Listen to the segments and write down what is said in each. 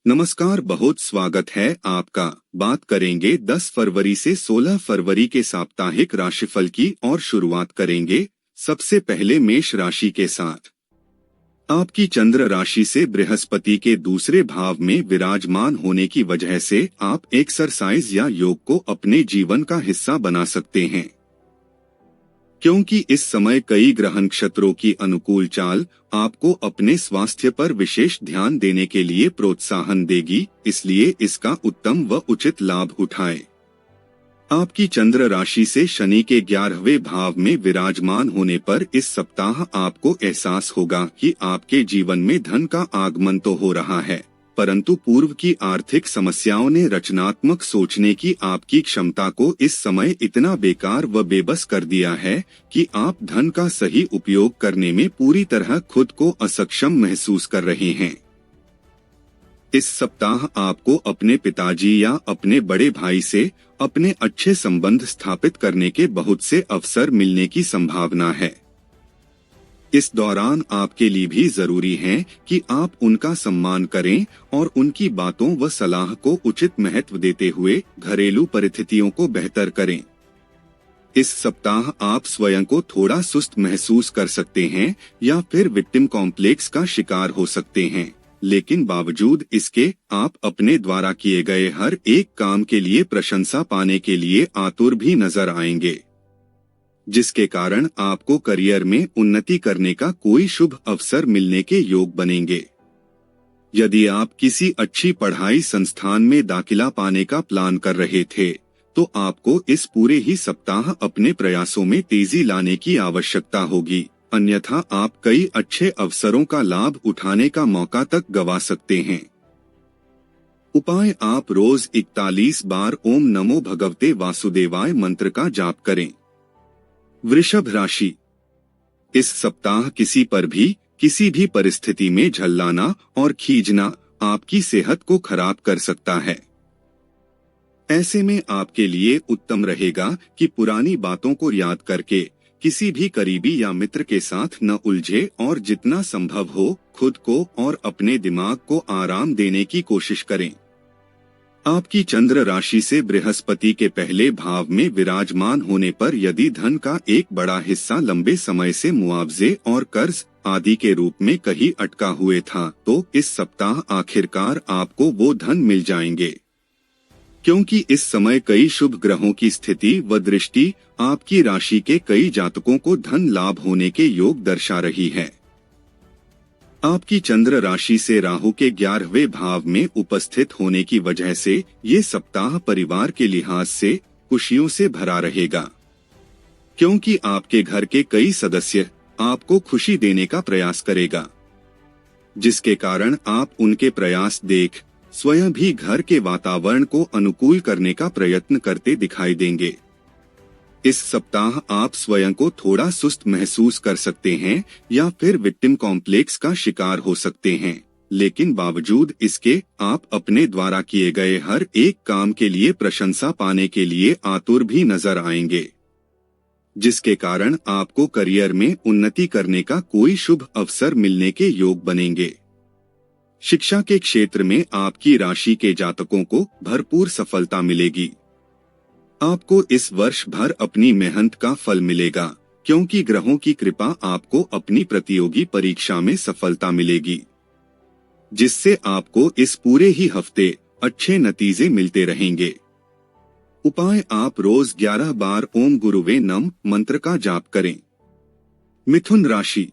नमस्कार, बहुत स्वागत है आपका। बात करेंगे 10 फरवरी से 16 फरवरी के साप्ताहिक राशिफल की और शुरुआत करेंगे सबसे पहले मेष राशि के साथ। आपकी चंद्र राशि से बृहस्पति के दूसरे भाव में विराजमान होने की वजह से आप एक्सरसाइज या योग को अपने जीवन का हिस्सा बना सकते हैं। क्योंकि इस समय कई ग्रह नक्षत्रों की अनुकूल चाल आपको अपने स्वास्थ्य पर विशेष ध्यान देने के लिए प्रोत्साहन देगी, इसलिए इसका उत्तम व उचित लाभ उठाएं। आपकी चंद्र राशि से शनि के 11वें भाव में विराजमान होने पर इस सप्ताह आपको एहसास होगा कि आपके जीवन में धन का आगमन तो हो रहा है, परंतु पूर्व की आर्थिक समस्याओं ने रचनात्मक सोचने की आपकी क्षमता को इस समय इतना बेकार व बेबस कर दिया है कि आप धन का सही उपयोग करने में पूरी तरह खुद को असक्षम महसूस कर रहे हैं। इस सप्ताह आपको अपने पिताजी या अपने बड़े भाई से अपने अच्छे संबंध स्थापित करने के बहुत से अवसर मिलने की संभावना है। इस दौरान आपके लिए भी जरूरी है कि आप उनका सम्मान करें और उनकी बातों व सलाह को उचित महत्व देते हुए घरेलू परिस्थितियों को बेहतर करें। इस सप्ताह आप स्वयं को थोड़ा सुस्त महसूस कर सकते हैं या फिर विक्टिम कॉम्प्लेक्स का शिकार हो सकते हैं, लेकिन बावजूद इसके आप अपने द्वारा किए गए हर एक काम के लिए प्रशंसा पाने के लिए आतुर भी नजर आएंगे, जिसके कारण आपको करियर में उन्नति करने का कोई शुभ अवसर मिलने के योग बनेंगे। यदि आप किसी अच्छी पढ़ाई संस्थान में दाखिला पाने का प्लान कर रहे थे, तो आपको इस पूरे ही सप्ताह अपने प्रयासों में तेजी लाने की आवश्यकता होगी, अन्यथा आप कई अच्छे अवसरों का लाभ उठाने का मौका तक गंवा सकते हैं। उपाय: आप रोज 41 बार ओम नमो भगवते वासुदेवाय मंत्र का जाप करें। वृषभ राशि, इस सप्ताह किसी पर भी किसी भी परिस्थिति में झल्लाना और खींचना आपकी सेहत को खराब कर सकता है। ऐसे में आपके लिए उत्तम रहेगा कि पुरानी बातों को याद करके किसी भी करीबी या मित्र के साथ न उलझे और जितना संभव हो खुद को और अपने दिमाग को आराम देने की कोशिश करें। आपकी चंद्र राशि से बृहस्पति के पहले भाव में विराजमान होने पर यदि धन का एक बड़ा हिस्सा लंबे समय से मुआवजे और कर्ज आदि के रूप में कहीं अटका हुए था, तो इस सप्ताह आखिरकार आपको वो धन मिल जाएंगे। क्योंकि इस समय कई शुभ ग्रहों की स्थिति व दृष्टि आपकी राशि के कई जातकों को धन लाभ होने के योग दर्शा रही है। आपकी चंद्र राशि से राहु के 11वें भाव में उपस्थित होने की वजह से ये सप्ताह परिवार के लिहाज से खुशियों से भरा रहेगा, क्योंकि आपके घर के कई सदस्य आपको खुशी देने का प्रयास करेगा, जिसके कारण आप उनके प्रयास देख स्वयं भी घर के वातावरण को अनुकूल करने का प्रयत्न करते दिखाई देंगे। इस सप्ताह आप स्वयं को थोड़ा सुस्त महसूस कर सकते हैं या फिर विक्टिम कॉम्प्लेक्स का शिकार हो सकते हैं, लेकिन बावजूद इसके आप अपने द्वारा किए गए हर एक काम के लिए प्रशंसा पाने के लिए आतुर भी नजर आएंगे, जिसके कारण आपको करियर में उन्नति करने का कोई शुभ अवसर मिलने के योग बनेंगे। शिक्षा के क्षेत्र में आपकी राशि के जातकों को भरपूर सफलता मिलेगी। आपको इस वर्ष भर अपनी मेहनत का फल मिलेगा, क्योंकि ग्रहों की कृपा आपको अपनी प्रतियोगी परीक्षा में सफलता मिलेगी, जिससे आपको इस पूरे ही हफ्ते अच्छे नतीजे मिलते रहेंगे। उपाय: आप रोज 11 बार ओम गुरुवे नम मंत्र का जाप करें। मिथुन राशि,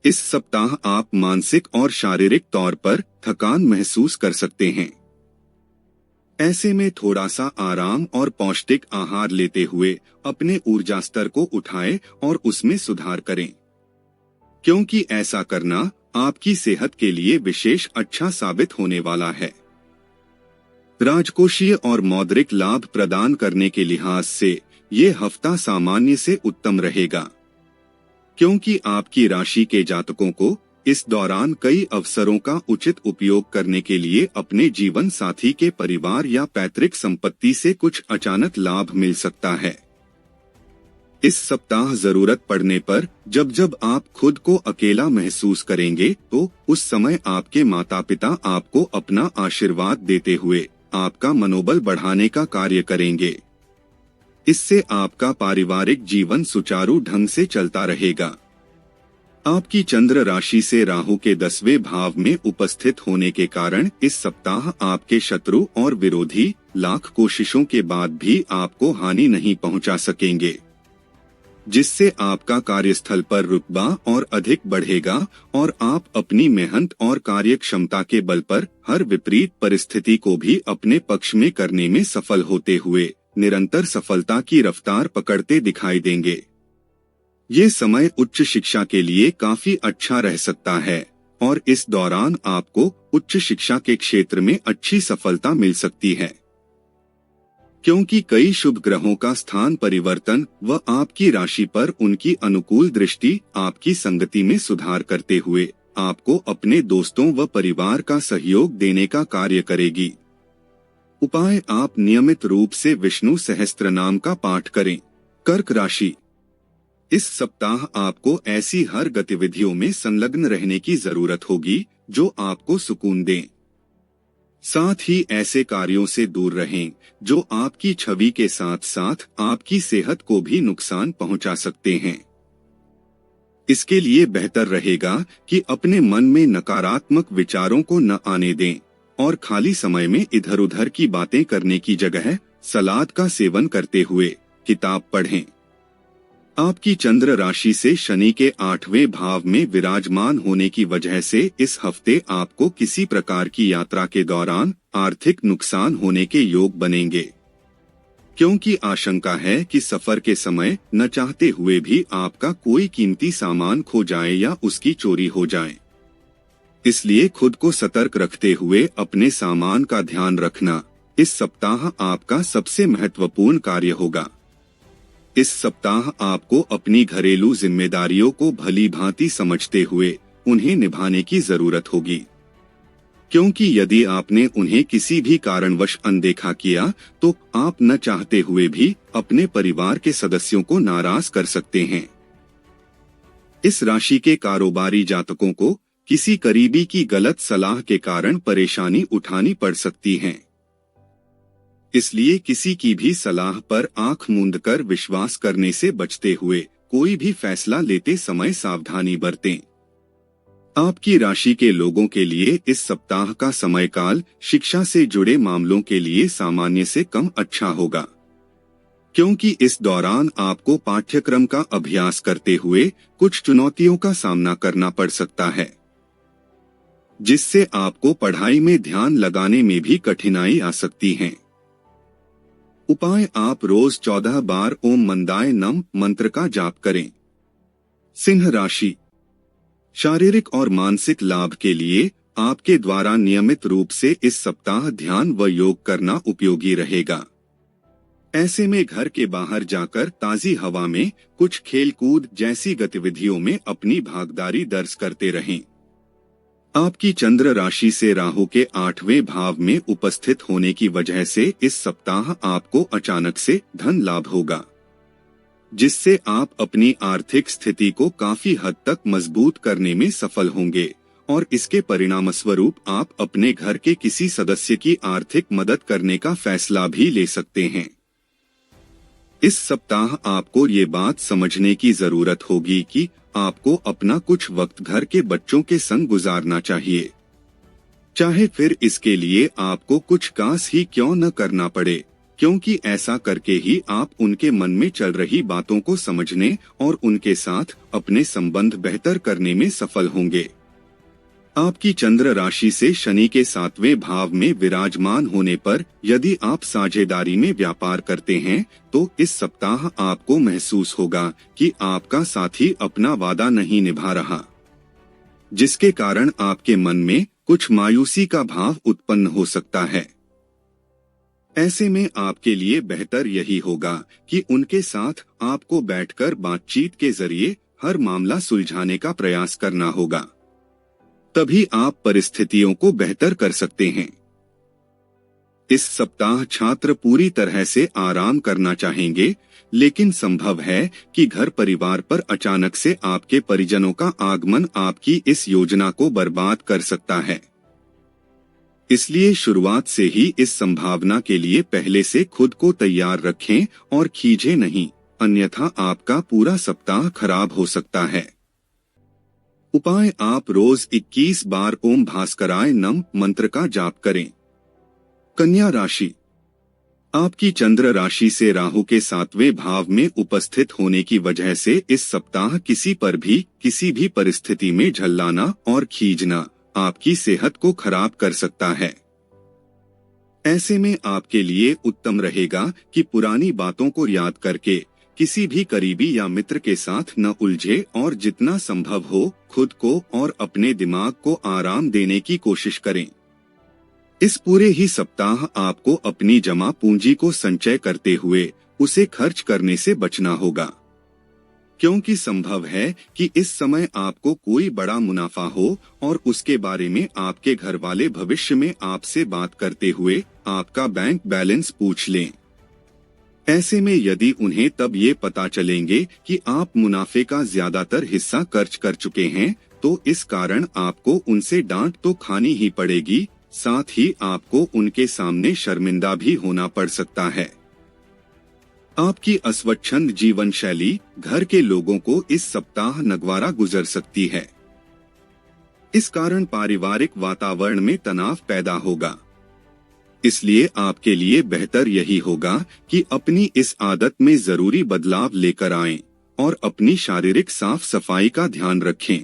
इस सप्ताह आप मानसिक और शारीरिक तौर पर थकान महसूस कर सकते हैं। ऐसे में थोड़ा सा आराम और पौष्टिक आहार लेते हुए अपने ऊर्जा स्तर को उठाएं और उसमें सुधार करें, क्योंकि ऐसा करना आपकी सेहत के लिए विशेष अच्छा साबित होने वाला है। राजकोषीय और मौद्रिक लाभ प्रदान करने के लिहाज से ये हफ्ता सामान्य से उत्तम रहेगा, क्योंकि आपकी राशि के जातकों को इस दौरान कई अवसरों का उचित उपयोग करने के लिए अपने जीवन साथी के परिवार या पैतृक संपत्ति से कुछ अचानक लाभ मिल सकता है। इस सप्ताह जरूरत पड़ने पर जब जब आप खुद को अकेला महसूस करेंगे तो उस समय आपके माता पिता आपको अपना आशीर्वाद देते हुए आपका मनोबल बढ़ाने का कार्य करेंगे। इससे आपका पारिवारिक जीवन सुचारू ढंग से चलता रहेगा। आपकी चंद्र राशि से राहु के 10वें भाव में उपस्थित होने के कारण इस सप्ताह आपके शत्रु और विरोधी लाख कोशिशों के बाद भी आपको हानि नहीं पहुंचा सकेंगे, जिससे आपका कार्यस्थल पर रुतबा और अधिक बढ़ेगा और आप अपनी मेहनत और कार्य क्षमता के बल पर हर विपरीत परिस्थिति को भी अपने पक्ष में करने में सफल होते हुए निरंतर सफलता की रफ्तार पकड़ते दिखाई देंगे। ये समय उच्च शिक्षा के लिए काफी अच्छा रह सकता है और इस दौरान आपको उच्च शिक्षा के क्षेत्र में अच्छी सफलता मिल सकती है, क्योंकि कई शुभ ग्रहों का स्थान परिवर्तन व आपकी राशि पर उनकी अनुकूल दृष्टि आपकी संगति में सुधार करते हुए आपको अपने दोस्तों व परिवार का सहयोग देने का कार्य करेगी। उपाय, आप नियमित रूप से विष्णु सहस्त्रनाम का पाठ करें। कर्क राशि, इस सप्ताह आपको ऐसी हर गतिविधियों में संलग्न रहने की जरूरत होगी जो आपको सुकून दें। साथ ही ऐसे कार्यों से दूर रहें जो आपकी छवि के साथ साथ आपकी सेहत को भी नुकसान पहुंचा सकते हैं। इसके लिए बेहतर रहेगा कि अपने मन में नकारात्मक विचारों को न आने दें और खाली समय में इधर उधर की बातें करने की जगह सलाद का सेवन करते हुए किताब पढ़ें। आपकी चंद्र राशि से शनि के 8वें भाव में विराजमान होने की वजह से इस हफ्ते आपको किसी प्रकार की यात्रा के दौरान आर्थिक नुकसान होने के योग बनेंगे, क्योंकि आशंका है कि सफर के समय न चाहते हुए भी आपका कोई कीमती सामान खो जाए या उसकी चोरी हो जाए। इसलिए खुद को सतर्क रखते हुए अपने सामान का ध्यान रखना इस सप्ताह आपका सबसे महत्वपूर्ण कार्य होगा। इस सप्ताह आपको अपनी घरेलू जिम्मेदारियों को भली भांति समझते हुए उन्हें निभाने की जरूरत होगी, क्योंकि यदि आपने उन्हें किसी भी कारणवश अनदेखा किया तो आप न चाहते हुए भी अपने परिवार के सदस्यों को नाराज कर सकते हैं। इस राशि के कारोबारी जातकों को किसी करीबी की गलत सलाह के कारण परेशानी उठानी पड़ सकती है, इसलिए किसी की भी सलाह पर आंख मूंद कर विश्वास करने से बचते हुए कोई भी फैसला लेते समय सावधानी बरतें। आपकी राशि के लोगों के लिए इस सप्ताह का समयकाल शिक्षा से जुड़े मामलों के लिए सामान्य से कम अच्छा होगा, क्योंकि इस दौरान आपको पाठ्यक्रम का अभ्यास करते हुए कुछ चुनौतियों का सामना करना पड़ सकता है, जिससे आपको पढ़ाई में ध्यान लगाने में भी कठिनाई आ सकती है। उपाय, आप रोज 14 बार ओम मंदाय नम मंत्र का जाप करें। सिंह राशि, शारीरिक और मानसिक लाभ के लिए आपके द्वारा नियमित रूप से इस सप्ताह ध्यान व योग करना उपयोगी रहेगा। ऐसे में घर के बाहर जाकर ताजी हवा में कुछ खेलकूद जैसी गतिविधियों में अपनी भागीदारी दर्ज करते रहें। आपकी चंद्र राशि से राहु के 8वें भाव में उपस्थित होने की वजह से इस सप्ताह आपको अचानक से धन लाभ होगा, जिससे आप अपनी आर्थिक स्थिति को काफी हद तक मजबूत करने में सफल होंगे और इसके परिणामस्वरूप आप अपने घर के किसी सदस्य की आर्थिक मदद करने का फैसला भी ले सकते हैं। इस सप्ताह आपको ये बात समझने की जरूरत होगी कि आपको अपना कुछ वक्त घर के बच्चों के संग गुजारना चाहिए, चाहे फिर इसके लिए आपको कुछ खास ही क्यों न करना पड़े, क्योंकि ऐसा करके ही आप उनके मन में चल रही बातों को समझने और उनके साथ अपने संबंध बेहतर करने में सफल होंगे। आपकी चंद्र राशि से शनि के 7वें भाव में विराजमान होने पर यदि आप साझेदारी में व्यापार करते हैं तो इस सप्ताह आपको महसूस होगा कि आपका साथी अपना वादा नहीं निभा रहा, जिसके कारण आपके मन में कुछ मायूसी का भाव उत्पन्न हो सकता है। ऐसे में आपके लिए बेहतर यही होगा कि उनके साथ आपको बैठकर बातचीत के जरिए हर मामला सुलझाने का प्रयास करना होगा, तभी आप परिस्थितियों को बेहतर कर सकते हैं। इस सप्ताह छात्र पूरी तरह से आराम करना चाहेंगे, लेकिन संभव है कि घर परिवार पर अचानक से आपके परिजनों का आगमन आपकी इस योजना को बर्बाद कर सकता है। इसलिए शुरुआत से ही इस संभावना के लिए पहले से खुद को तैयार रखें और खींचे नहीं, अन्यथा आपका पूरा सप्ताह खराब हो सकता है। उपाय: आप रोज 21 बार ओम भास्कराय नमः मंत्र का जाप करें। कन्या राशि, आपकी चंद्र राशि से राहु के 7वें भाव में उपस्थित होने की वजह से इस सप्ताह किसी पर भी किसी भी परिस्थिति में झल्लाना और खींचना आपकी सेहत को खराब कर सकता है। ऐसे में आपके लिए उत्तम रहेगा कि पुरानी बातों को याद करके किसी भी करीबी या मित्र के साथ न उलझे और जितना संभव हो खुद को और अपने दिमाग को आराम देने की कोशिश करें। इस पूरे ही सप्ताह आपको अपनी जमा पूंजी को संचय करते हुए उसे खर्च करने से बचना होगा, क्योंकि संभव है कि इस समय आपको कोई बड़ा मुनाफा हो और उसके बारे में आपके घर वाले भविष्य में आपसे बात करते हुए आपका बैंक बैलेंस पूछ लें। ऐसे में यदि उन्हें तब ये पता चलेंगे कि आप मुनाफे का ज्यादातर हिस्सा खर्च कर चुके हैं, तो इस कारण आपको उनसे डांट तो खानी ही पड़ेगी, साथ ही आपको उनके सामने शर्मिंदा भी होना पड़ सकता है। आपकी अस्वच्छंद जीवन शैली घर के लोगों को इस सप्ताह नगवारा गुजर सकती है। इस कारण पारिवारिक वातावरण में तनाव पैदा होगा। इसलिए आपके लिए बेहतर यही होगा कि अपनी इस आदत में जरूरी बदलाव लेकर आएं और अपनी शारीरिक साफ सफाई का ध्यान रखें।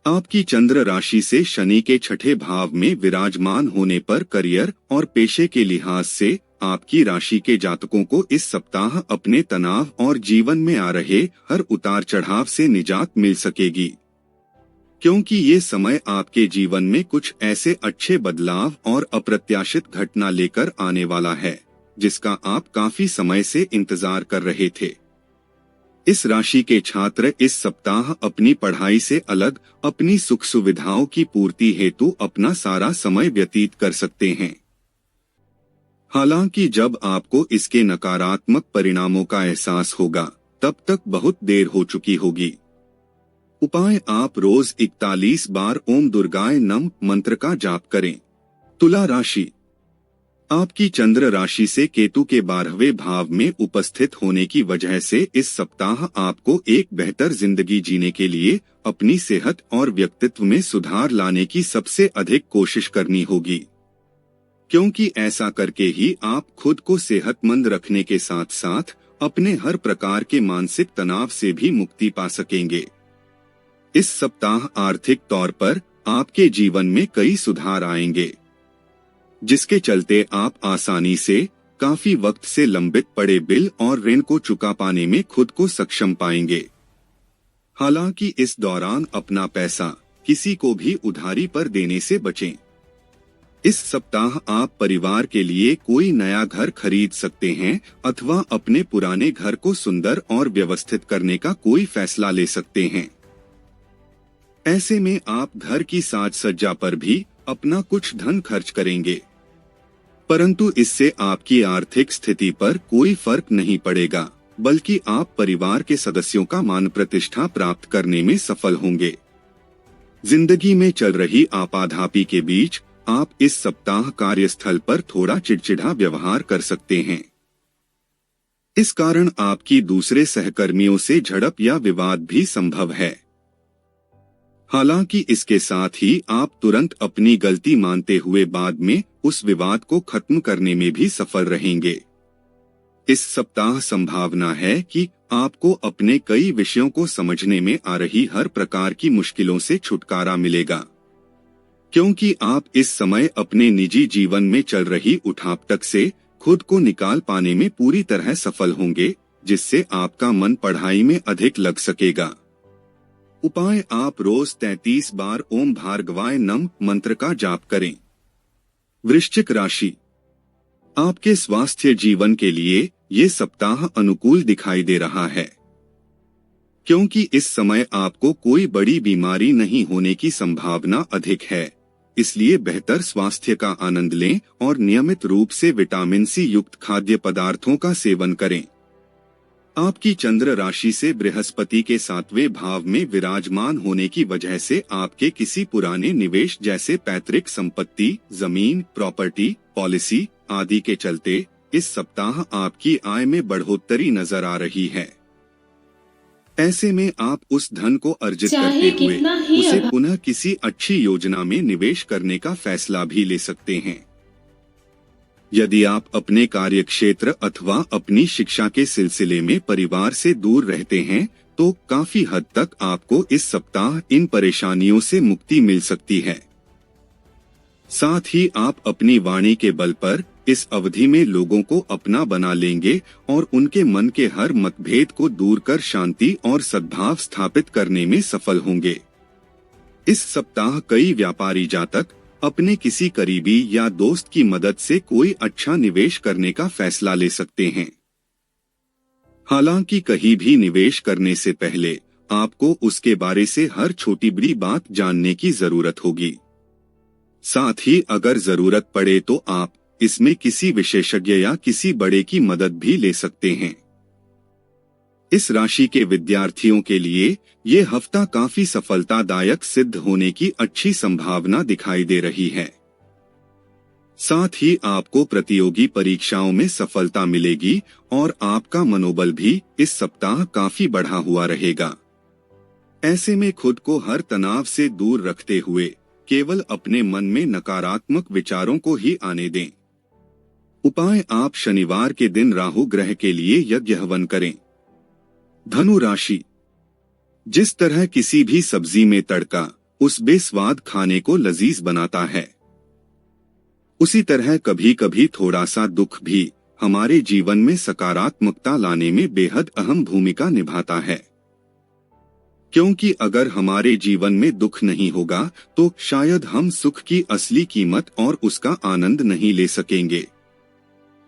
आपकी चंद्र राशि से शनि के 6ठे भाव में विराजमान होने पर करियर और पेशे के लिहाज से आपकी राशि के जातकों को इस सप्ताह अपने तनाव और जीवन में आ रहे हर उतार चढ़ाव से निजात मिल सकेगी, क्योंकि ये समय आपके जीवन में कुछ ऐसे अच्छे बदलाव और अप्रत्याशित घटना लेकर आने वाला है जिसका आप काफी समय से इंतजार कर रहे थे। इस राशि के छात्र इस सप्ताह अपनी पढ़ाई से अलग अपनी सुख सुविधाओं की पूर्ति हेतु अपना सारा समय व्यतीत कर सकते हैं। हालांकि जब आपको इसके नकारात्मक परिणामों का एहसास होगा तब तक बहुत देर हो चुकी होगी। उपाय: आप रोज 41 बार ओम दुर्गाय नमः मंत्र का जाप करें। तुला राशि, आपकी चंद्र राशि से केतु के 12वें भाव में उपस्थित होने की वजह से इस सप्ताह आपको एक बेहतर जिंदगी जीने के लिए अपनी सेहत और व्यक्तित्व में सुधार लाने की सबसे अधिक कोशिश करनी होगी, क्योंकि ऐसा करके ही आप खुद को सेहतमंद रखने के साथ साथ अपने हर प्रकार के मानसिक तनाव से भी मुक्ति पा सकेंगे। इस सप्ताह आर्थिक तौर पर आपके जीवन में कई सुधार आएंगे, जिसके चलते आप आसानी से काफी वक्त से लंबित पड़े बिल और ऋण को चुका पाने में खुद को सक्षम पाएंगे। हालांकि इस दौरान अपना पैसा किसी को भी उधारी पर देने से बचें। इस सप्ताह आप परिवार के लिए कोई नया घर खरीद सकते हैं अथवा अपने पुराने घर को सुंदर और व्यवस्थित करने का कोई फैसला ले सकते हैं। ऐसे में आप घर की साज सज्जा पर भी अपना कुछ धन खर्च करेंगे, परंतु इससे आपकी आर्थिक स्थिति पर कोई फर्क नहीं पड़ेगा, बल्कि आप परिवार के सदस्यों का मान प्रतिष्ठा प्राप्त करने में सफल होंगे। जिंदगी में चल रही आपाधापी के बीच आप इस सप्ताह कार्यस्थल पर थोड़ा चिड़चिड़ा व्यवहार कर सकते हैं। इस कारण आपकी दूसरे सहकर्मियों से झड़प या विवाद भी संभव है। हालांकि इसके साथ ही आप तुरंत अपनी गलती मानते हुए बाद में उस विवाद को खत्म करने में भी सफल रहेंगे। इस सप्ताह संभावना है कि आपको अपने कई विषयों को समझने में आ रही हर प्रकार की मुश्किलों से छुटकारा मिलेगा, क्योंकि आप इस समय अपने निजी जीवन में चल रही उठापटक से खुद को निकाल पाने में पूरी तरह सफल होंगे, जिससे आपका मन पढ़ाई में अधिक लग सकेगा। उपाय: आप रोज 33 बार ओम भार्गवाय नमः मंत्र का जाप करें। वृश्चिक राशि, आपके स्वास्थ्य जीवन के लिए ये सप्ताह अनुकूल दिखाई दे रहा है, क्योंकि इस समय आपको कोई बड़ी बीमारी नहीं होने की संभावना अधिक है इसलिए बेहतर स्वास्थ्य का आनंद लें और नियमित रूप से विटामिन सी युक्त खाद्य पदार्थों का सेवन करें। आपकी चंद्र राशि से बृहस्पति के 7वें भाव में विराजमान होने की वजह से आपके किसी पुराने निवेश जैसे पैतृक संपत्ति, जमीन, प्रॉपर्टी, पॉलिसी आदि के चलते इस सप्ताह आपकी आय में बढ़ोतरी नजर आ रही है। ऐसे में आप उस धन को अर्जित करते हुए उसे पुनः किसी अच्छी योजना में निवेश करने का फैसला भी ले सकते हैं। यदि आप अपने कार्यक्षेत्र अथवा अपनी शिक्षा के सिलसिले में परिवार से दूर रहते हैं तो काफी हद तक आपको इस सप्ताह इन परेशानियों से मुक्ति मिल सकती है। साथ ही आप अपनी वाणी के बल पर इस अवधि में लोगों को अपना बना लेंगे और उनके मन के हर मतभेद को दूर कर शांति और सद्भाव स्थापित करने में सफल होंगे। इस सप्ताह कई व्यापारी जातक अपने किसी करीबी या दोस्त की मदद से कोई अच्छा निवेश करने का फैसला ले सकते हैं। हालांकि कहीं भी निवेश करने से पहले आपको उसके बारे से हर छोटी बड़ी बात जानने की जरूरत होगी। साथ ही अगर जरूरत पड़े तो आप इसमें किसी विशेषज्ञ या किसी बड़े की मदद भी ले सकते हैं। इस राशि के विद्यार्थियों के लिए ये हफ्ता काफी सफलतादायक सिद्ध होने की अच्छी संभावना दिखाई दे रही है। साथ ही आपको प्रतियोगी परीक्षाओं में सफलता मिलेगी और आपका मनोबल भी इस सप्ताह काफी बढ़ा हुआ रहेगा। ऐसे में खुद को हर तनाव से दूर रखते हुए केवल अपने मन में नकारात्मक विचारों को ही आने दें। उपाय, आप शनिवार के दिन राहु ग्रह के लिए यज्ञ हवन करें। धनु राशि, जिस तरह किसी भी सब्जी में तड़का उस बेस्वाद खाने को लजीज बनाता है, उसी तरह कभी कभी थोड़ा सा दुख भी हमारे जीवन में सकारात्मकता लाने में बेहद अहम भूमिका निभाता है। क्योंकि अगर हमारे जीवन में दुख नहीं होगा तो शायद हम सुख की असली कीमत और उसका आनंद नहीं ले सकेंगे।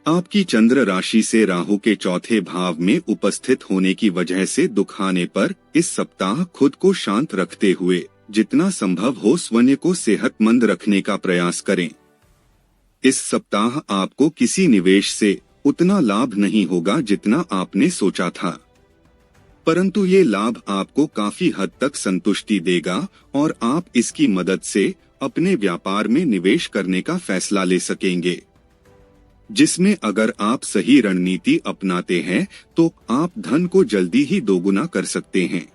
आपकी चंद्र राशि से राहु के 4थे भाव में उपस्थित होने की वजह से दुख आने पर इस सप्ताह खुद को शांत रखते हुए जितना संभव हो स्वयं को सेहतमंद रखने का प्रयास करें। इस सप्ताह आपको किसी निवेश से उतना लाभ नहीं होगा जितना आपने सोचा था, परंतु ये लाभ आपको काफी हद तक संतुष्टि देगा और आप इसकी मदद से अपने व्यापार में निवेश करने का फैसला ले सकेंगे, जिसमें अगर आप सही रणनीति अपनाते हैं तो आप धन को जल्दी ही दोगुना कर सकते हैं।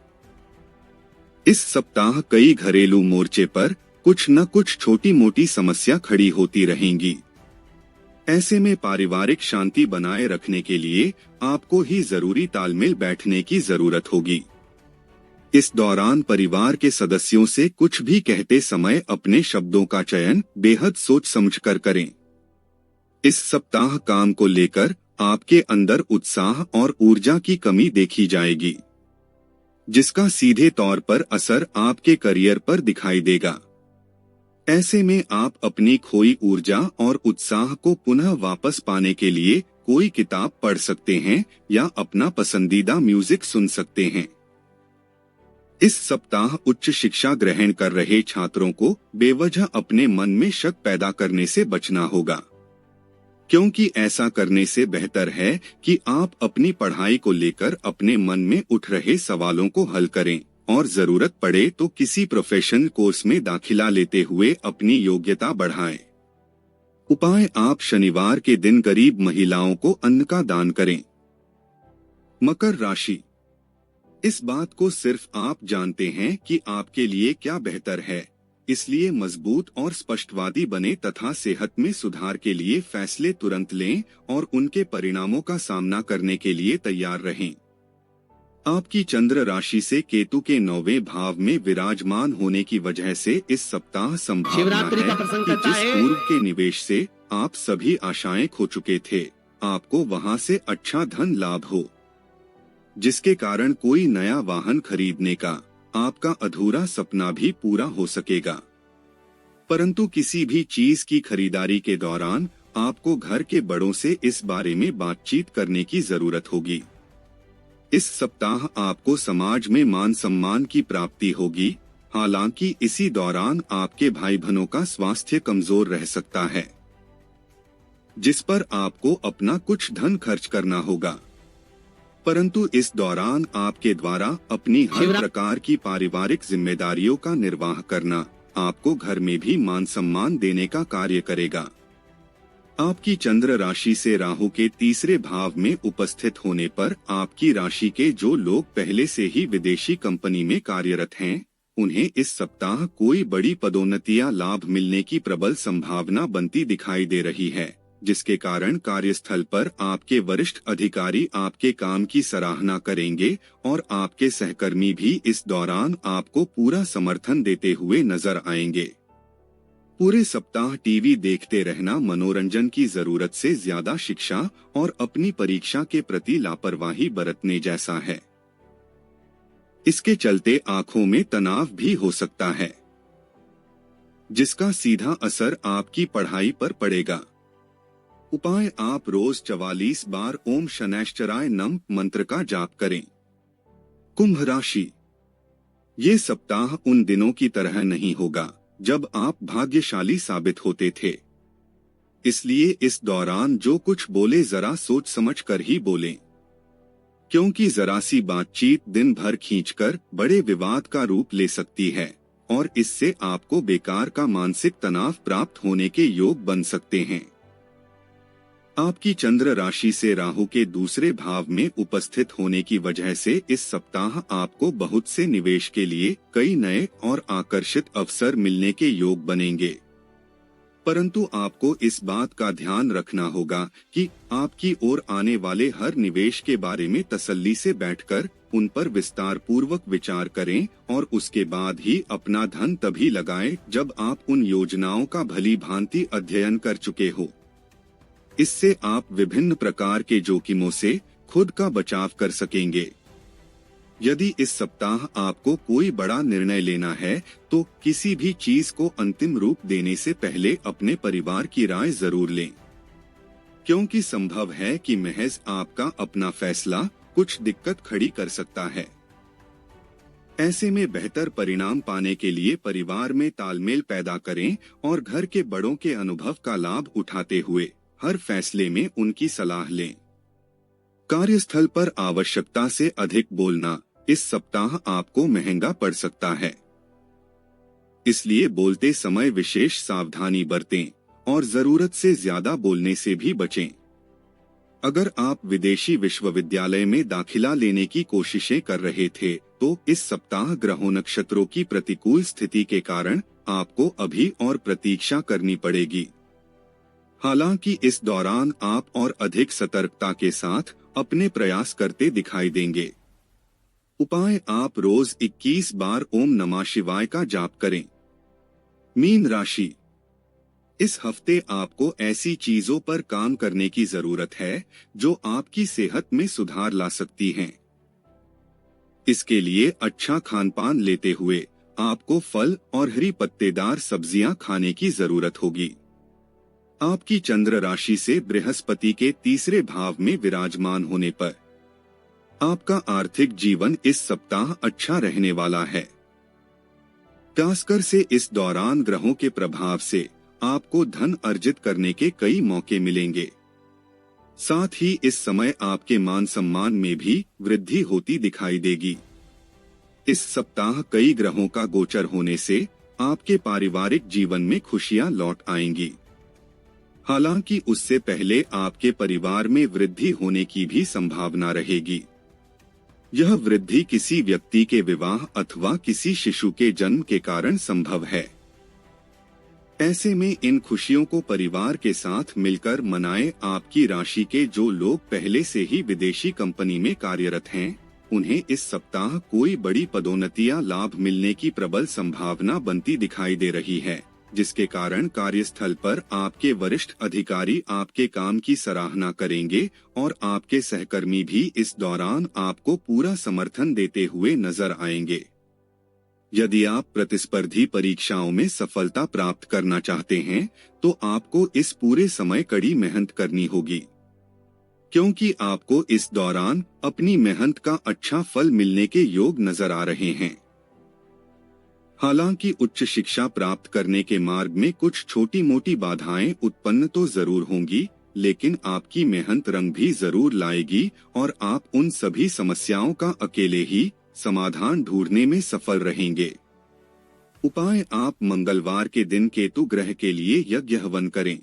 इस सप्ताह कई घरेलू मोर्चे पर कुछ न कुछ छोटी मोटी समस्या खड़ी होती रहेंगी। ऐसे में पारिवारिक शांति बनाए रखने के लिए आपको ही जरूरी तालमेल बैठने की जरूरत होगी। इस दौरान परिवार के सदस्यों से कुछ भी कहते समय अपने शब्दों का चयन बेहद सोच समझकर करें। इस सप्ताह काम को लेकर आपके अंदर उत्साह और ऊर्जा की कमी देखी जाएगी, जिसका सीधे तौर पर असर आपके करियर पर दिखाई देगा। ऐसे में आप अपनी खोई ऊर्जा और उत्साह को पुनः वापस पाने के लिए कोई किताब पढ़ सकते हैं या अपना पसंदीदा म्यूजिक सुन सकते हैं। इस सप्ताह उच्च शिक्षा ग्रहण कर रहे छात्रों को बेवजह अपने मन में शक पैदा करने से बचना होगा, क्योंकि ऐसा करने से बेहतर है कि आप अपनी पढ़ाई को लेकर अपने मन में उठ रहे सवालों को हल करें और जरूरत पड़े तो किसी प्रोफेशनल कोर्स में दाखिला लेते हुए अपनी योग्यता बढ़ाएं। उपाय, आप शनिवार के दिन गरीब महिलाओं को अन्न का दान करें। मकर राशि, इस बात को सिर्फ आप जानते हैं कि आपके लिए क्या बेहतर है, इसलिए मजबूत और स्पष्टवादी बने तथा सेहत में सुधार के लिए फैसले तुरंत लें और उनके परिणामों का सामना करने के लिए तैयार रहें। आपकी चंद्र राशि से केतु के 9वें भाव में विराजमान होने की वजह से इस सप्ताह संभावना है कि जिस पूर्व के निवेश से आप सभी आशाएं खो चुके थे, आपको वहां से अच्छा धन लाभ हो, जिसके कारण कोई नया वाहन खरीदने का आपका अधूरा सपना भी पूरा हो सकेगा। परंतु किसी भी चीज की खरीदारी के दौरान आपको घर के बड़ों से इस बारे में बातचीत करने की जरूरत होगी। इस सप्ताह आपको समाज में मान सम्मान की प्राप्ति होगी हालांकि इसी दौरान आपके भाई बहनों का स्वास्थ्य कमजोर रह सकता है, जिस पर आपको अपना कुछ धन खर्च करना होगा। परंतु इस दौरान आपके द्वारा अपनी हर प्रकार की पारिवारिक जिम्मेदारियों का निर्वाह करना आपको घर में भी मान सम्मान देने का कार्य करेगा। आपकी चंद्र राशि से राहु के तीसरे भाव में उपस्थित होने पर आपकी राशि के जो लोग पहले से ही विदेशी कंपनी में कार्यरत हैं, उन्हें इस सप्ताह कोई बड़ी पदोन्नति या लाभ मिलने की प्रबल संभावना बनती दिखाई दे रही है, जिसके कारण कार्यस्थल पर आपके वरिष्ठ अधिकारी आपके काम की सराहना करेंगे और आपके सहकर्मी भी इस दौरान आपको पूरा समर्थन देते हुए नजर आएंगे। पूरे सप्ताह टीवी देखते रहना मनोरंजन की जरूरत से ज्यादा शिक्षा और अपनी परीक्षा के प्रति लापरवाही बरतने जैसा है। इसके चलते आंखों में तनाव भी हो सकता है, जिसका सीधा असर आपकी पढ़ाई पर पड़ेगा। उपाय: आप रोज 44 बार ओम शनैश्चराय नमः मंत्र का जाप करें। कुंभ राशि: ये सप्ताह उन दिनों की तरह नहीं होगा जब आप भाग्यशाली साबित होते थे, इसलिए इस दौरान जो कुछ बोले जरा सोच समझ कर ही बोलें, क्योंकि जरा सी बातचीत दिन भर खींचकर बड़े विवाद का रूप ले सकती है और इससे आपको बेकार का मानसिक तनाव प्राप्त होने के योग बन सकते हैं। आपकी चंद्र राशि से राहु के दूसरे भाव में उपस्थित होने की वजह से इस सप्ताह आपको बहुत से निवेश के लिए कई नए और आकर्षित अवसर मिलने के योग बनेंगे। परंतु आपको इस बात का ध्यान रखना होगा कि आपकी ओर आने वाले हर निवेश के बारे में तसल्ली से बैठकर उन पर विस्तार पूर्वक विचार करें और उसके बाद ही अपना धन तभी लगाएं जब आप उन योजनाओं का भली भांति अध्ययन कर चुके हो। इससे आप विभिन्न प्रकार के जोखिमों से खुद का बचाव कर सकेंगे। यदि इस सप्ताह आपको कोई बड़ा निर्णय लेना है तो किसी भी चीज को अंतिम रूप देने से पहले अपने परिवार की राय जरूर लें, क्योंकि संभव है कि महज आपका अपना फैसला कुछ दिक्कत खड़ी कर सकता है। ऐसे में बेहतर परिणाम पाने के लिए परिवार में तालमेल पैदा करें और घर के बड़ों के अनुभव का लाभ उठाते हुए हर फैसले में उनकी सलाह लें। कार्यस्थल पर आवश्यकता से अधिक बोलना इस सप्ताह आपको महंगा पड़ सकता है, इसलिए बोलते समय विशेष सावधानी बरतें और जरूरत से ज्यादा बोलने से भी बचें। अगर आप विदेशी विश्वविद्यालय में दाखिला लेने की कोशिशें कर रहे थे तो इस सप्ताह ग्रहों नक्षत्रों की प्रतिकूल स्थिति के कारण आपको अभी और प्रतीक्षा करनी पड़ेगी। हालांकि इस दौरान आप और अधिक सतर्कता के साथ अपने प्रयास करते दिखाई देंगे। उपाय: आप रोज 21 बार ओम नमः शिवाय का जाप करें। मीन राशि: इस हफ्ते आपको ऐसी चीजों पर काम करने की जरूरत है जो आपकी सेहत में सुधार ला सकती हैं। इसके लिए अच्छा खानपान लेते हुए आपको फल और हरी पत्तेदार सब्जियां खाने की जरूरत होगी। आपकी चंद्र राशि से बृहस्पति के तीसरे भाव में विराजमान होने पर आपका आर्थिक जीवन इस सप्ताह अच्छा रहने वाला है। खासकर से इस दौरान ग्रहों के प्रभाव से आपको धन अर्जित करने के कई मौके मिलेंगे। साथ ही इस समय आपके मान सम्मान में भी वृद्धि होती दिखाई देगी। इस सप्ताह कई ग्रहों का गोचर होने से आपके पारिवारिक जीवन में खुशियां लौट आएंगी। हालांकि उससे पहले आपके परिवार में वृद्धि होने की भी संभावना रहेगी। यह वृद्धि किसी व्यक्ति के विवाह अथवा किसी शिशु के जन्म के कारण संभव है। ऐसे में इन खुशियों को परिवार के साथ मिलकर मनाएं। आपकी राशि के जो लोग पहले से ही विदेशी कंपनी में कार्यरत हैं, उन्हें इस सप्ताह कोई बड़ी पदोन्नति या लाभ मिलने की प्रबल संभावना बनती दिखाई दे रही है, जिसके कारण कार्यस्थल पर आपके वरिष्ठ अधिकारी आपके काम की सराहना करेंगे और आपके सहकर्मी भी इस दौरान आपको पूरा समर्थन देते हुए नजर आएंगे। यदि आप प्रतिस्पर्धी परीक्षाओं में सफलता प्राप्त करना चाहते हैं तो आपको इस पूरे समय कड़ी मेहनत करनी होगी, क्योंकि आपको इस दौरान अपनी मेहनत का अच्छा फल मिलने के योग नजर आ रहे हैं। हालांकि उच्च शिक्षा प्राप्त करने के मार्ग में कुछ छोटी मोटी बाधाएं उत्पन्न तो जरूर होंगी, लेकिन आपकी मेहनत रंग भी जरूर लाएगी और आप उन सभी समस्याओं का अकेले ही समाधान ढूंढने में सफल रहेंगे। उपाय: आप मंगलवार के दिन केतु ग्रह के लिए यज्ञ हवन करें।